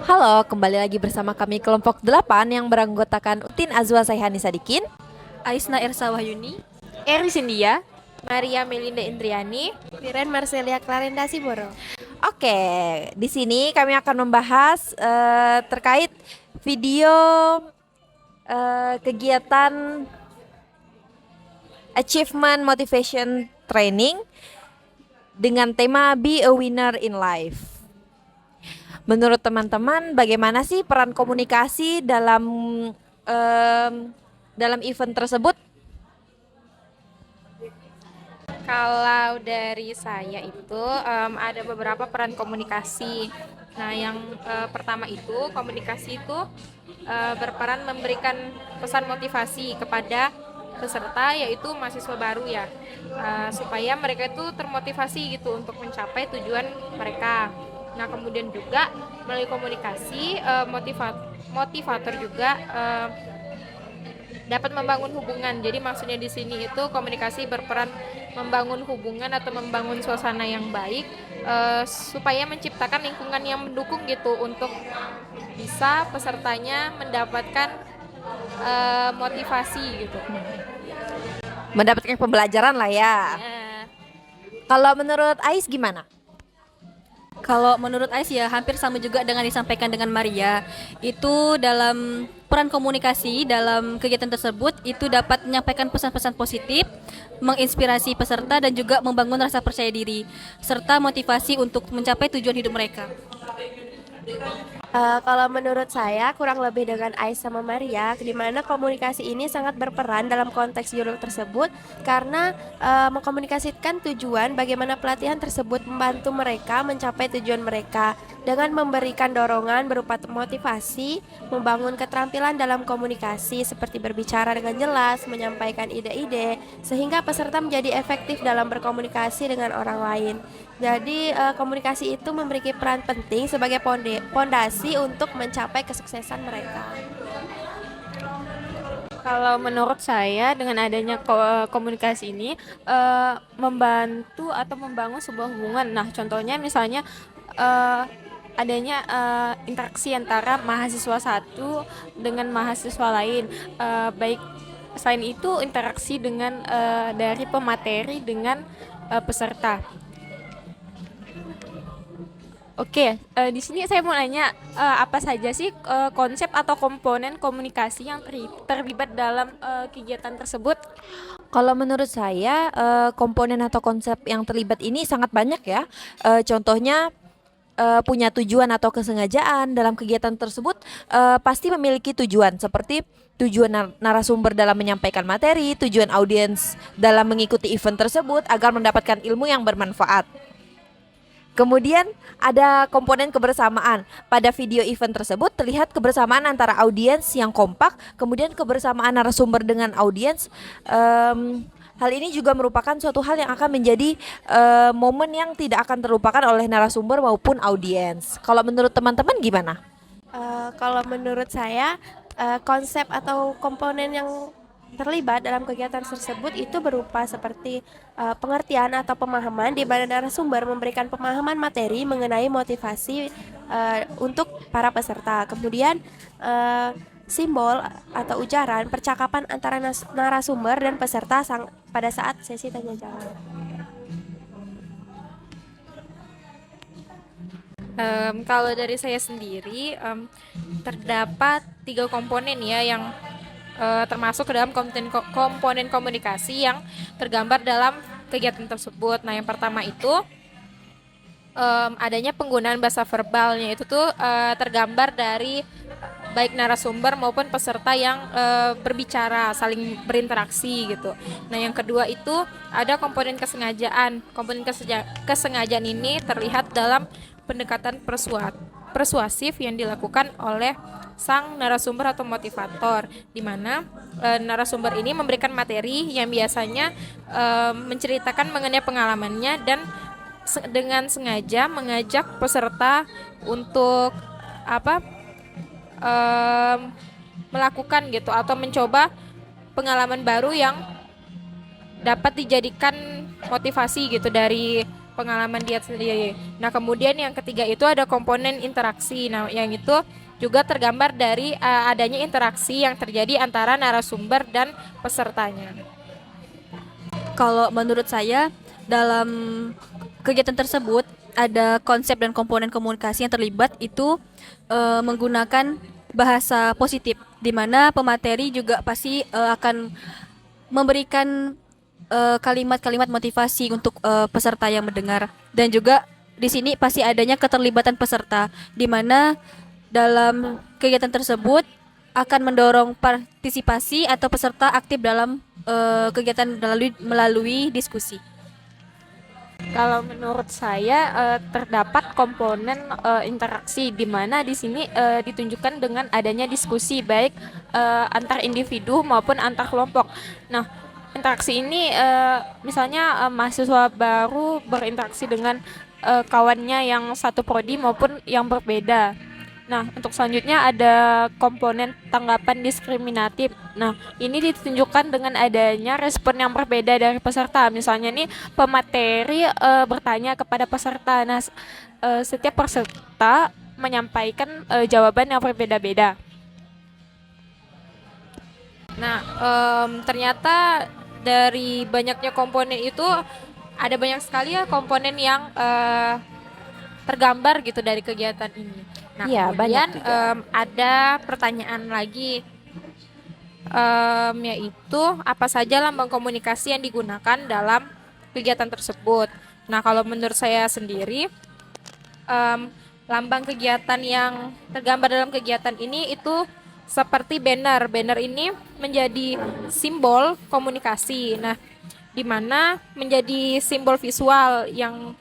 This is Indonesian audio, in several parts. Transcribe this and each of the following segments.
Halo, kembali lagi bersama kami kelompok 8 yang beranggotakan Utin Azwa Saihani Sadikin. Aisna Ersa Wahyuni. Eri Sindia, Maria Melinda Indriani, Liren Marcelia Clarenda Siboro. Oke, di sini kami akan membahas terkait video kegiatan Achievement Motivation Training dengan tema Be a Winner in Life. Menurut teman-teman, bagaimana sih peran komunikasi dalam event tersebut? kalau dari saya itu ada beberapa peran komunikasi. Nah, yang pertama itu komunikasi itu berperan memberikan pesan motivasi kepada peserta, yaitu mahasiswa baru ya, supaya mereka itu termotivasi gitu untuk mencapai tujuan mereka. Nah, kemudian juga melalui komunikasi motivator juga dapat membangun hubungan. Jadi maksudnya di sini itu komunikasi berperan membangun hubungan atau membangun suasana yang baik, supaya menciptakan lingkungan yang mendukung gitu untuk bisa pesertanya mendapatkan motivasi gitu. Mendapatkan pembelajaran lah ya. Nah, Kalau menurut Ais gimana? Kalau menurut Ais ya hampir sama juga dengan disampaikan dengan Maria. Itu dalam peran komunikasi dalam kegiatan tersebut itu dapat menyampaikan pesan-pesan positif, menginspirasi peserta dan juga membangun rasa percaya diri serta motivasi untuk mencapai tujuan hidup mereka. Kalau menurut saya kurang lebih dengan Ais sama Maria, di mana komunikasi ini sangat berperan dalam konteks judul tersebut karena mengkomunikasikan tujuan bagaimana pelatihan tersebut membantu mereka mencapai tujuan mereka dengan memberikan dorongan berupa motivasi, membangun keterampilan dalam komunikasi seperti berbicara dengan jelas, menyampaikan ide-ide sehingga peserta menjadi efektif dalam berkomunikasi dengan orang lain. Jadi komunikasi itu memiliki peran penting sebagai pondasi untuk mencapai kesuksesan mereka. kalau menurut saya dengan adanya komunikasi ini membantu atau membangun sebuah hubungan. Nah, contohnya misalnya adanya interaksi antara mahasiswa satu dengan mahasiswa lain, baik selain itu interaksi dengan dari pemateri dengan peserta. Oke, di sini saya mau nanya, apa saja sih konsep atau komponen komunikasi yang terlibat dalam kegiatan tersebut? Kalau menurut saya komponen atau konsep yang terlibat ini sangat banyak ya. Contohnya punya tujuan atau kesengajaan dalam kegiatan tersebut, pasti memiliki tujuan seperti tujuan narasumber dalam menyampaikan materi, tujuan audiens dalam mengikuti event tersebut agar mendapatkan ilmu yang bermanfaat. Kemudian ada komponen kebersamaan. Pada video event tersebut terlihat kebersamaan antara audiens yang kompak, kemudian kebersamaan narasumber dengan audiens. Hal ini juga merupakan suatu hal yang akan menjadi momen yang tidak akan terlupakan oleh narasumber maupun audiens. Kalau menurut teman-teman gimana? Kalau menurut saya konsep atau komponen yang terlibat dalam kegiatan tersebut itu berupa seperti pengertian atau pemahaman di mana narasumber memberikan pemahaman materi mengenai motivasi untuk para peserta. Kemudian simbol atau ujaran percakapan antara narasumber dan peserta pada saat sesi tanya jawab. Kalau dari saya sendiri, terdapat 3 komponen ya yang termasuk ke dalam komponen komunikasi yang tergambar dalam kegiatan tersebut. Nah, yang pertama itu adanya penggunaan bahasa verbalnya itu tuh tergambar dari baik narasumber maupun peserta yang berbicara, saling berinteraksi gitu. Nah, yang kedua itu ada komponen kesengajaan. Komponen kesengajaan ini terlihat dalam pendekatan persuasif yang dilakukan oleh sang narasumber atau motivator, di mana narasumber ini memberikan materi yang biasanya menceritakan mengenai pengalamannya dan dengan sengaja mengajak peserta untuk melakukan gitu atau mencoba pengalaman baru yang dapat dijadikan motivasi gitu dari pengalaman dia sendiri. Nah, kemudian yang ketiga itu ada komponen interaksi. Nah, yang itu juga tergambar dari adanya interaksi yang terjadi antara narasumber dan pesertanya. Kalau menurut saya dalam kegiatan tersebut ada konsep dan komponen komunikasi yang terlibat itu menggunakan bahasa positif, di mana pemateri juga pasti akan memberikan kalimat-kalimat motivasi untuk peserta yang mendengar, dan juga di sini pasti adanya keterlibatan peserta, di mana dalam kegiatan tersebut akan mendorong partisipasi atau peserta aktif dalam kegiatan melalui diskusi. Kalau menurut saya terdapat komponen interaksi di mana di sini ditunjukkan dengan adanya diskusi baik antar individu maupun antar kelompok. Nah, interaksi ini misalnya mahasiswa baru berinteraksi dengan kawannya yang satu prodi maupun yang berbeda. Nah, untuk selanjutnya ada komponen tanggapan diskriminatif. Nah, ini ditunjukkan dengan adanya respon yang berbeda dari peserta. Misalnya nih, pemateri bertanya kepada peserta. Nah, setiap peserta menyampaikan jawaban yang berbeda-beda. Nah, ternyata dari banyaknya komponen itu ada banyak sekali ya komponen yang tergambar gitu dari kegiatan ini. Nah, Iya, kemudian banyak juga. ada pertanyaan lagi, yaitu apa saja lambang komunikasi yang digunakan dalam kegiatan tersebut. Nah, kalau menurut saya sendiri, lambang kegiatan yang tergambar dalam kegiatan ini itu seperti banner. Banner ini menjadi simbol komunikasi. Nah, di mana menjadi simbol visual yang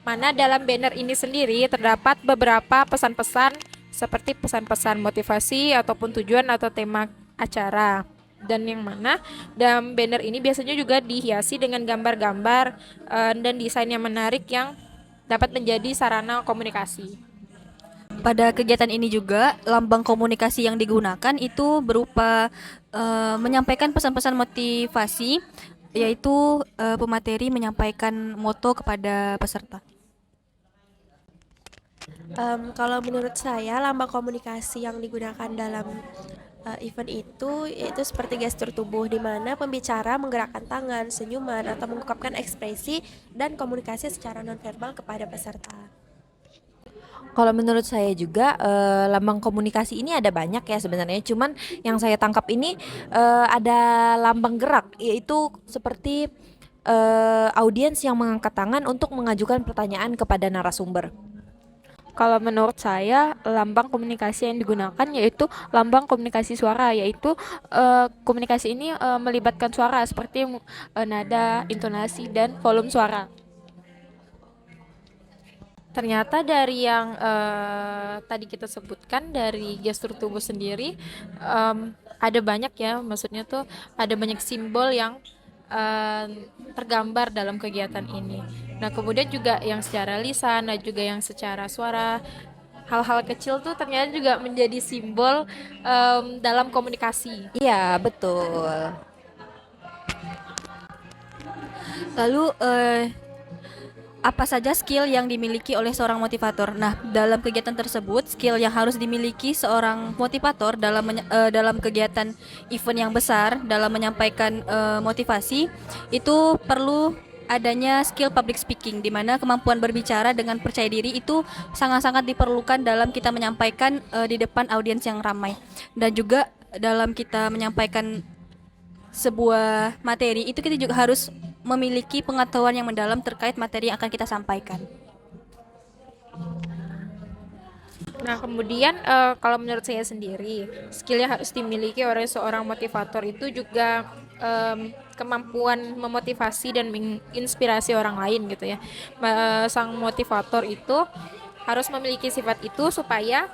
mana dalam banner ini sendiri terdapat beberapa pesan-pesan seperti pesan-pesan motivasi ataupun tujuan atau tema acara. Dan yang mana dalam banner ini biasanya juga dihiasi dengan gambar-gambar dan desain yang menarik yang dapat menjadi sarana komunikasi. Pada kegiatan ini juga lambang komunikasi yang digunakan itu berupa menyampaikan pesan-pesan motivasi, yaitu pemateri menyampaikan moto kepada peserta. Kalau menurut saya lambang komunikasi yang digunakan dalam event itu yaitu seperti gestur tubuh di mana pembicara menggerakkan tangan, senyuman atau mengungkapkan ekspresi dan komunikasi secara nonverbal kepada peserta. Kalau menurut saya juga lambang komunikasi ini ada banyak ya sebenarnya. Cuman yang saya tangkap ini ada lambang gerak, yaitu seperti audiens yang mengangkat tangan untuk mengajukan pertanyaan kepada narasumber. Kalau menurut saya lambang komunikasi yang digunakan yaitu lambang komunikasi suara, yaitu komunikasi ini melibatkan suara seperti nada, intonasi dan volume suara. Ternyata dari yang tadi kita sebutkan dari gestur tubuh sendiri ada banyak ya, maksudnya tuh ada banyak simbol yang tergambar dalam kegiatan ini. Nah, kemudian juga yang secara lisan dan juga yang secara suara, hal-hal kecil tuh ternyata juga menjadi simbol dalam komunikasi. Iya, betul. Lalu apa saja skill yang dimiliki oleh seorang motivator? Nah, dalam kegiatan tersebut, skill yang harus dimiliki seorang motivator dalam kegiatan event yang besar dalam menyampaikan motivasi itu perlu adanya skill public speaking, di mana kemampuan berbicara dengan percaya diri itu sangat-sangat diperlukan dalam kita menyampaikan di depan audiens yang ramai, dan juga dalam kita menyampaikan sebuah materi itu kita juga harus memiliki pengetahuan yang mendalam terkait materi yang akan kita sampaikan. Nah, kemudian kalau menurut saya sendiri, skill yang harus dimiliki oleh seorang motivator itu juga kemampuan memotivasi dan menginspirasi orang lain gitu ya. Sang motivator itu harus memiliki sifat itu supaya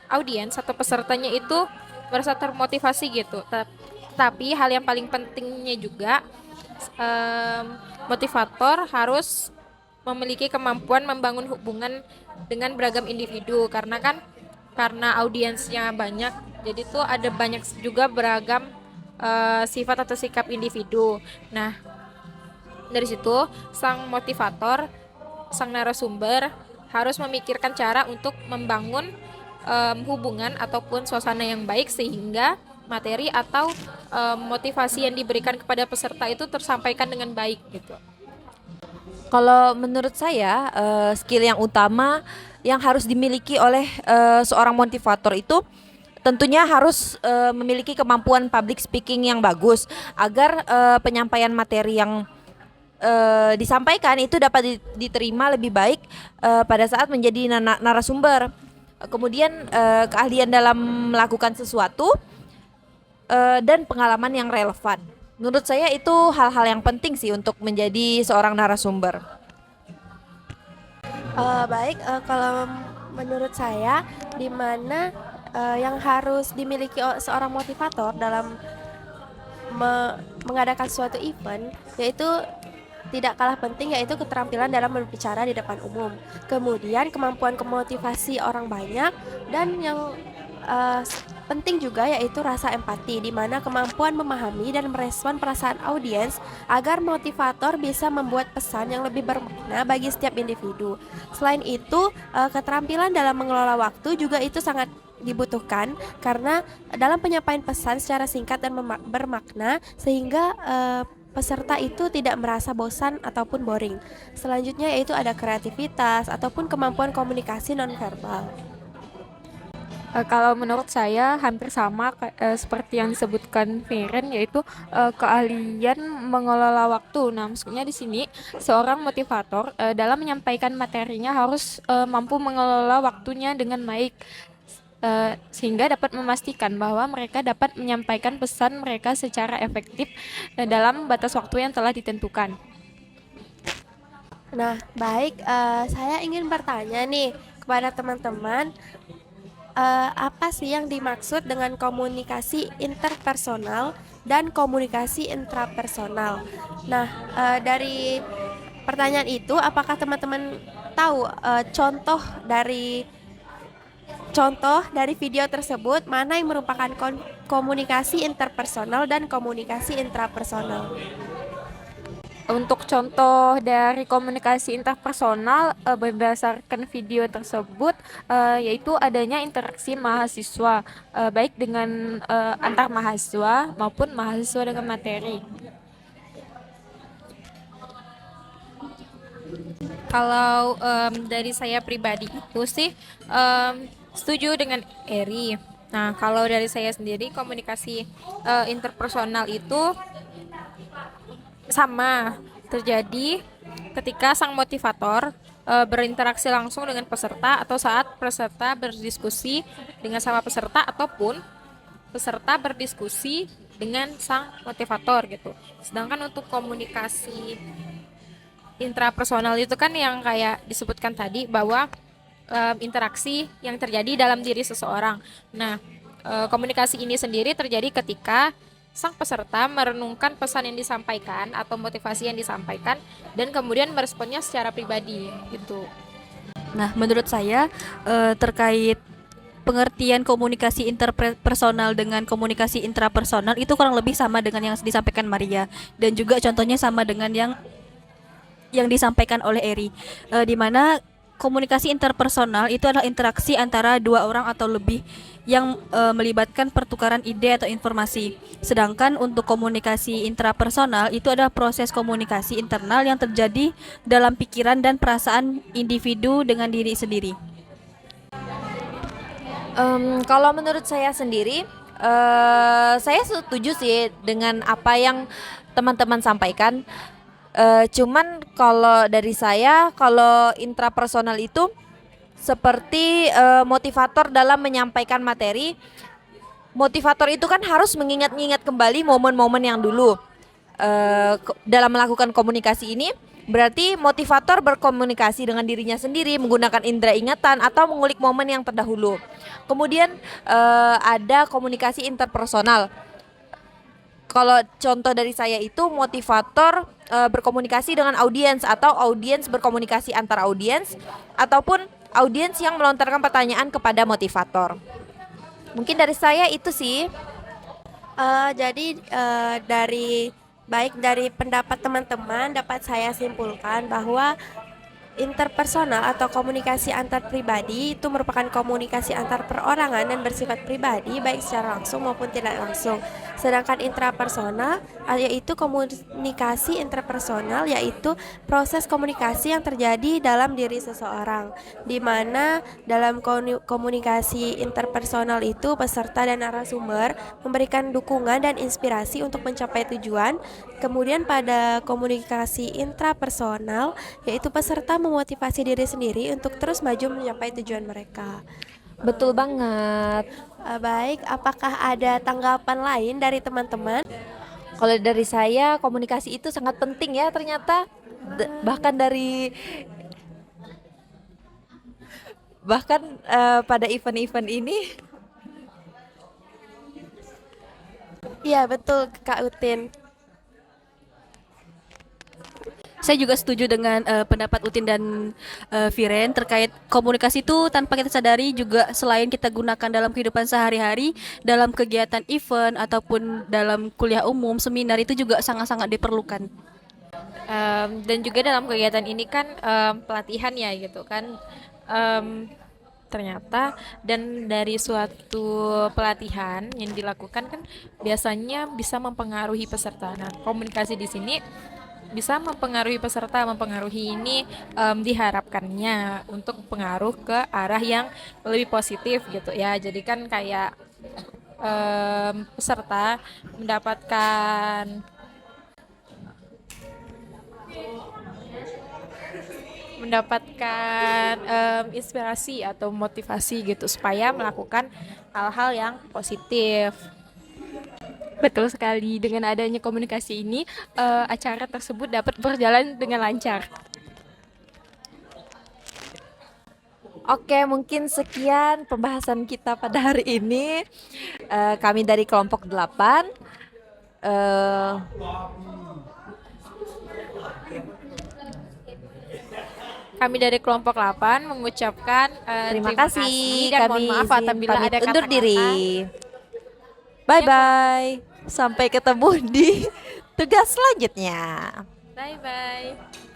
audiens atau pesertanya itu merasa termotivasi gitu. Tapi hal yang paling pentingnya juga motivator harus memiliki kemampuan membangun hubungan dengan beragam individu, karena audiensnya banyak, jadi tuh ada banyak juga beragam sifat atau sikap individu. Nah, Dari situ sang motivator, sang narasumber harus memikirkan cara untuk membangun hubungan ataupun suasana yang baik sehingga materi atau motivasi yang diberikan kepada peserta itu tersampaikan dengan baik gitu. Kalau menurut saya skill yang utama yang harus dimiliki oleh seorang motivator itu tentunya harus memiliki kemampuan public speaking yang bagus agar penyampaian materi yang disampaikan itu dapat diterima lebih baik pada saat menjadi narasumber. Kemudian keahlian dalam melakukan sesuatu dan pengalaman yang relevan. Menurut saya itu hal-hal yang penting sih untuk menjadi seorang narasumber. Baik, kalau menurut saya, di mana yang harus dimiliki seorang motivator dalam mengadakan suatu event, yaitu tidak kalah penting, yaitu keterampilan dalam berbicara di depan umum. Kemudian kemampuan memotivasi orang banyak, dan yang penting juga yaitu rasa empati, di mana kemampuan memahami dan merespon perasaan audiens agar motivator bisa membuat pesan yang lebih bermakna bagi setiap individu. Selain itu, keterampilan dalam mengelola waktu juga itu sangat dibutuhkan, karena dalam penyampaian pesan secara singkat dan bermakna sehingga peserta itu tidak merasa bosan ataupun boring. Selanjutnya yaitu ada kreativitas ataupun kemampuan komunikasi nonverbal. Kalau menurut saya hampir sama seperti yang disebutkan Feren, yaitu keahlian mengelola waktu. Nah, maksudnya di sini seorang motivator dalam menyampaikan materinya harus mampu mengelola waktunya dengan baik, sehingga dapat memastikan bahwa mereka dapat menyampaikan pesan mereka secara efektif dalam batas waktu yang telah ditentukan. Nah, baik, saya ingin bertanya nih kepada teman-teman, apa sih yang dimaksud dengan komunikasi interpersonal dan komunikasi intrapersonal? Nah, dari pertanyaan itu, apakah teman-teman tahu contoh dari video tersebut mana yang merupakan komunikasi interpersonal dan komunikasi intrapersonal? Untuk contoh dari komunikasi interpersonal berdasarkan video tersebut, yaitu adanya interaksi mahasiswa, baik dengan antar mahasiswa maupun mahasiswa dengan materi. Kalau dari saya pribadi itu sih setuju dengan Eri. Nah, kalau dari saya sendiri komunikasi interpersonal itu sama terjadi ketika sang motivator berinteraksi langsung dengan peserta atau saat peserta berdiskusi dengan sama peserta ataupun peserta berdiskusi dengan sang motivator gitu. Sedangkan untuk komunikasi intrapersonal itu kan yang kayak disebutkan tadi bahwa interaksi yang terjadi dalam diri seseorang. Nah, komunikasi ini sendiri terjadi ketika sang peserta merenungkan pesan yang disampaikan atau motivasi yang disampaikan dan kemudian meresponnya secara pribadi gitu. Nah, menurut saya terkait pengertian komunikasi interpersonal dengan komunikasi intrapersonal itu kurang lebih sama dengan yang disampaikan Maria, dan juga contohnya sama dengan yang disampaikan oleh Eri, di mana komunikasi interpersonal itu adalah interaksi antara dua orang atau lebih yang melibatkan pertukaran ide atau informasi. Sedangkan untuk komunikasi intrapersonal itu adalah proses komunikasi internal yang terjadi dalam pikiran dan perasaan individu dengan diri sendiri. Kalau menurut saya sendiri, saya setuju sih dengan apa yang teman-teman sampaikan. Cuman kalau dari saya, kalau intrapersonal itu seperti motivator dalam menyampaikan materi. Motivator itu kan harus mengingat-ingat kembali momen-momen yang dulu. Dalam melakukan komunikasi ini, berarti motivator berkomunikasi dengan dirinya sendiri menggunakan indera ingatan atau mengulik momen yang terdahulu. Kemudian ada komunikasi interpersonal. Kalau contoh dari saya itu motivator berkomunikasi dengan audiens atau audiens berkomunikasi antar audiens ataupun audiens yang melontarkan pertanyaan kepada motivator. Mungkin dari saya itu sih. Jadi dari Baik, dari pendapat teman-teman dapat saya simpulkan bahwa interpersonal atau komunikasi antar pribadi itu merupakan komunikasi antar perorangan dan bersifat pribadi baik secara langsung maupun tidak langsung. Sedangkan intrapersonal yaitu komunikasi interpersonal yaitu proses komunikasi yang terjadi dalam diri seseorang, di mana dalam komunikasi interpersonal itu peserta dan narasumber memberikan dukungan dan inspirasi untuk mencapai tujuan. Kemudian pada komunikasi intrapersonal yaitu peserta memotivasi diri sendiri untuk terus maju mencapai tujuan mereka. Betul banget. Baik, apakah ada tanggapan lain dari teman-teman? Kalau dari saya komunikasi itu sangat penting ya ternyata. Bahkan pada event-event ini. Iya, betul Kak Utin. Saya juga setuju dengan pendapat Utin dan Viren terkait komunikasi itu tanpa kita sadari juga selain kita gunakan dalam kehidupan sehari-hari, dalam kegiatan event ataupun dalam kuliah umum, seminar itu juga sangat-sangat diperlukan. Dan juga dalam kegiatan ini kan pelatihan ya gitu kan. Ternyata dan dari suatu pelatihan yang dilakukan kan biasanya bisa mempengaruhi peserta. Nah, komunikasi di sini bisa mempengaruhi peserta, mempengaruhi ini diharapkannya untuk pengaruh ke arah yang lebih positif gitu ya. Jadi kan kayak peserta mendapatkan inspirasi atau motivasi gitu supaya melakukan hal-hal yang positif. Betul sekali, dengan adanya komunikasi ini acara tersebut dapat berjalan dengan lancar. Oke, mungkin sekian pembahasan kita pada hari ini. Kami dari kelompok 8 Kami dari kelompok 8 mengucapkan terima kasih. dan Kami mohon maaf izin apabila pamit ada undur kata-kata diri. Bye bye. Sampai ketemu di tugas selanjutnya. Bye bye.